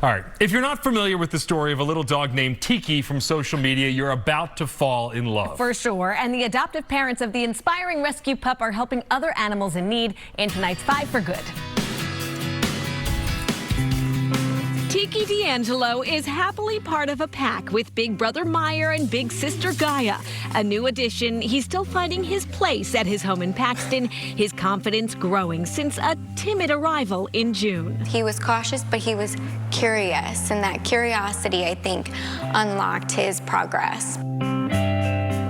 All right, if you're not familiar with the story of a little dog named Tiki from social media, you're about to fall in love. For sure, and the adoptive parents of the inspiring rescue pup are helping other animals in need in tonight's 5 for Good. Tiki D'Angelo is happily part of a pack with Big Brother Meyer and Big Sister Gaia. A new addition, he's still finding his place at his home in Paxton, his confidence growing since a timid arrival in June. He was cautious, but he was curious, and that curiosity, I think, unlocked his progress.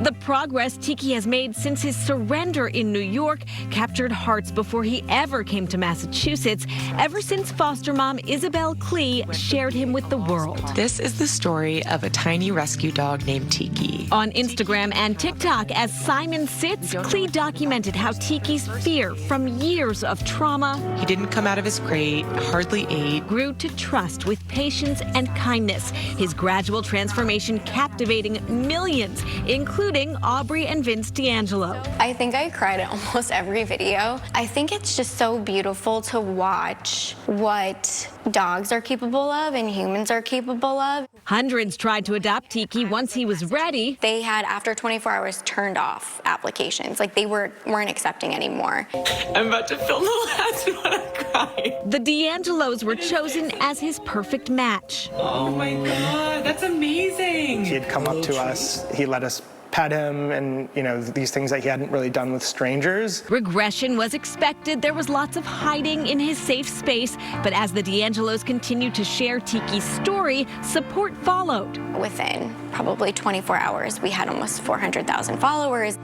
The progress Tiki has made since his surrender in New York captured hearts before he ever came to Massachusetts, ever since foster mom Isabel Klee shared him with the world. This is the story of a tiny rescue dog named Tiki. On Instagram and TikTok, as Simon Sits, Klee documented how Tiki's fear from years of trauma, He didn't come out of his crate, hardly ate, grew to trust with patience and kindness. His gradual transformation captivating millions, including Aubrey and Vince D'Angelo. I think I cried at almost every video. I think it's just so beautiful to watch what dogs are capable of and humans are capable of. Hundreds tried to adopt Tiki once he was ready. They had, after 24 hours, turned off applications. Like, they weren't accepting anymore. I'm about to film the last one, I'm crying. The D'Angelos were chosen as his perfect match. Oh my God, that's amazing. He had come up to us, he let us pet him, and these things that he hadn't really done with strangers. Regression was expected. There was lots of hiding in his safe space, but as the D'Angelos continued to share Tiki's story, support followed. Within probably 24 hours, we had almost 400,000 followers.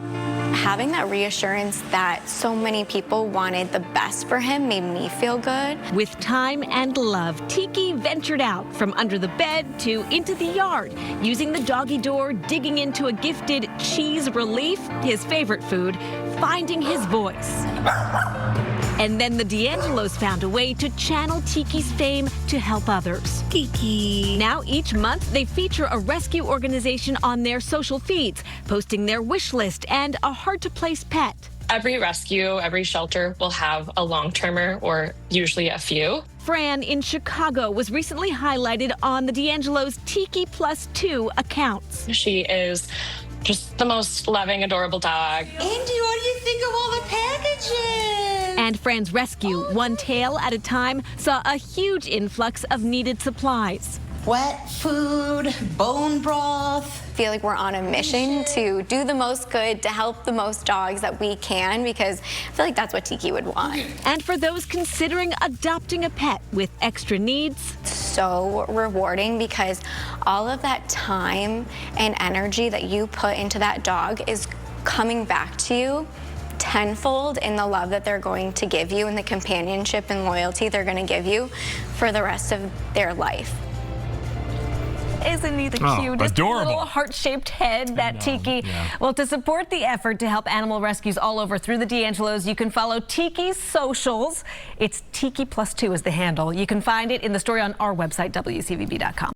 Having that reassurance that so many people wanted the best for him made me feel good. With time and love, Tiki ventured out from under the bed to into the yard, using the doggy door, digging into a gifted cheese relief, his favorite food, finding his voice. And then the D'Angelos found a way to channel Tiki's fame to help others. Tiki. Now each month they feature a rescue organization on their social feeds, posting their wish list and a hard-to-place pet. Every rescue, every shelter will have a long-termer or usually a few. Fran in Chicago was recently highlighted on the D'Angelos Tiki +2 accounts. She is just the most loving, adorable dog. Andy, what do you think of all the packages? And Fran's rescue, one tail at a time, saw a huge influx of needed supplies. Wet food, bone broth. I feel like we're on a mission to do the most good, to help the most dogs that we can, because I feel like that's what Tiki would want. And for those considering adopting a pet with extra needs, So rewarding, because all of that time and energy that you put into that dog is coming back to you tenfold in the love that they're going to give you and the companionship and loyalty they're going to give you for the rest of their life. Isn't he the cutest adorable little heart-shaped head, that Tiki? Yeah. Well, to support the effort to help animal rescues all over through the D'Angelos, you can follow Tiki's socials. It's Tiki +2 is the handle. You can find it in the story on our website, WCVB.com.